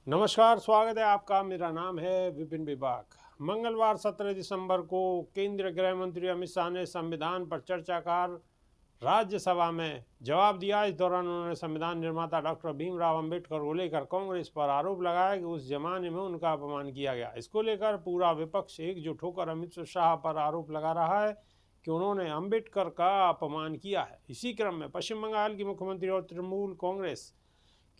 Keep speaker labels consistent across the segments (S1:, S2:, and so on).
S1: नमस्कार, स्वागत है आपका। मेरा नाम है विपिन विभाग। मंगलवार 17 दिसंबर को केंद्रीय गृह मंत्री अमित शाह ने संविधान पर चर्चा कर राज्यसभा में जवाब दिया। इस दौरान उन्होंने संविधान निर्माता डॉक्टर भीमराव अंबेडकर को लेकर कांग्रेस पर आरोप लगाया कि उस जमाने में उनका अपमान किया गया। इसको लेकर पूरा विपक्ष एकजुट होकर अमित शाह पर आरोप लगा रहा है कि उन्होंने अंबेडकर का अपमान किया है। इसी क्रम में पश्चिम बंगाल की मुख्यमंत्री और तृणमूल कांग्रेस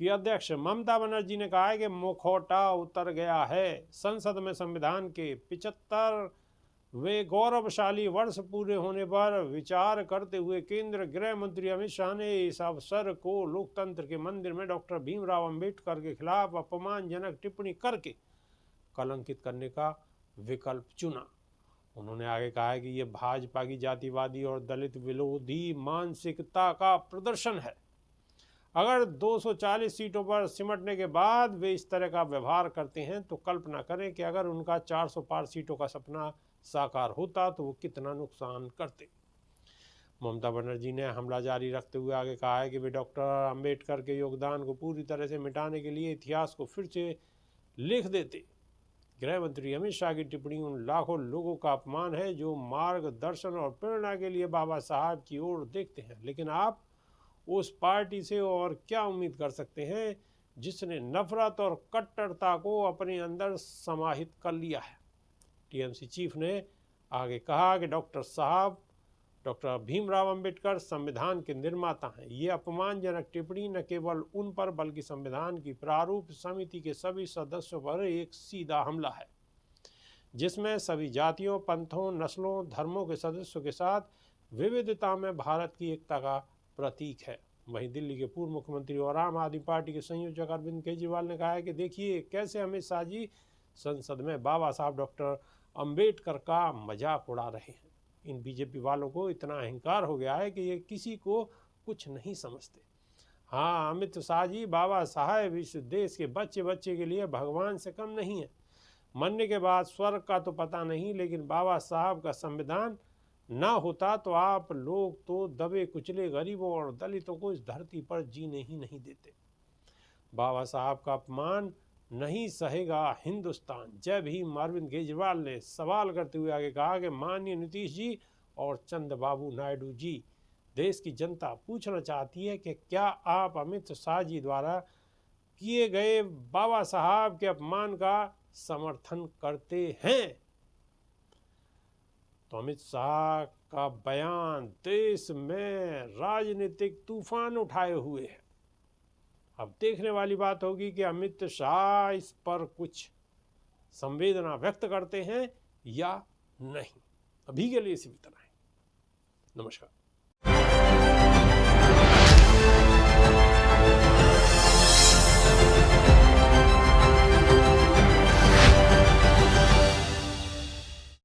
S1: की अध्यक्ष ममता बनर्जी ने कहा है कि मुखौटा उतर गया है। संसद में संविधान के 75वें गौरवशाली वर्ष पूरे होने पर विचार करते हुए केंद्रीय गृह मंत्री अमित शाह ने इस अवसर को लोकतंत्र के मंदिर में डॉक्टर भीमराव अंबेडकर के खिलाफ अपमानजनक टिप्पणी करके कलंकित करने का विकल्प चुना। उन्होंने आगे कहा है कि यह भाजपा की जातिवादी और दलित विरोधी मानसिकता का प्रदर्शन है। अगर 240 सीटों पर सिमटने के बाद वे इस तरह का व्यवहार करते हैं तो कल्पना करें कि अगर उनका 400 पार सीटों का सपना साकार होता तो वो कितना नुकसान करते। ममता बनर्जी ने हमला जारी रखते हुए आगे कहा है कि वे डॉक्टर अंबेडकर के योगदान को पूरी तरह से मिटाने के लिए इतिहास को फिर से लिख देते। गृह मंत्री अमित शाह की टिप्पणी उन लाखों लोगों का अपमान है जो मार्गदर्शन और प्रेरणा के लिए बाबा साहब की ओर देखते हैं, लेकिन आप उस पार्टी से और क्या उम्मीद कर सकते हैं जिसने नफरत और कट्टरता को अपने अंदर समाहित कर लिया है। टीएमसी चीफ ने आगे कहा कि डॉक्टर भीमराव अंबेडकर संविधान के निर्माता हैं। ये अपमानजनक टिप्पणी न केवल उन पर बल्कि संविधान की प्रारूप समिति के सभी सदस्यों पर एक सीधा हमला है, जिसमें सभी जातियों, पंथों, नस्लों, धर्मों के सदस्यों के साथ विविधता में भारत की एकता का प्रतीक है। वहीं दिल्ली के पूर्व मुख्यमंत्री और आम आदमी पार्टी के संयोजक अरविंद केजरीवाल ने कहा है कि देखिए कैसे अमित शाह जी संसद में बाबा साहब डॉक्टर अंबेडकर का मजाक उड़ा रहे हैं। इन बीजेपी वालों को इतना अहंकार हो गया है कि ये किसी को कुछ नहीं समझते। हाँ, अमित शाह जी बाबा साहब इस देश के बच्चे बच्चे के लिए भगवान से कम नहीं है। मरने के बाद स्वर्ग का तो पता नहीं, लेकिन बाबा साहब का संविधान ना होता तो आप लोग तो दबे कुचले गरीबों और दलितों को इस धरती पर जीने ही नहीं देते। बाबा साहब का अपमान नहीं सहेगा हिंदुस्तान। जय भीम। अरविंद केजरीवाल ने सवाल करते हुए आगे कहा कि माननीय नीतीश जी और चंद्रबाबू नायडू जी, देश की जनता पूछना चाहती है कि क्या आप अमित शाह जी द्वारा किए गए बाबा साहब के अपमान का समर्थन करते हैं। तो अमित शाह का बयान देश में राजनीतिक तूफान उठाए हुए है। अब देखने वाली बात होगी कि अमित शाह इस पर कुछ संवेदना व्यक्त करते हैं या नहीं। अभी के लिए इसी तरह है। नमस्कार।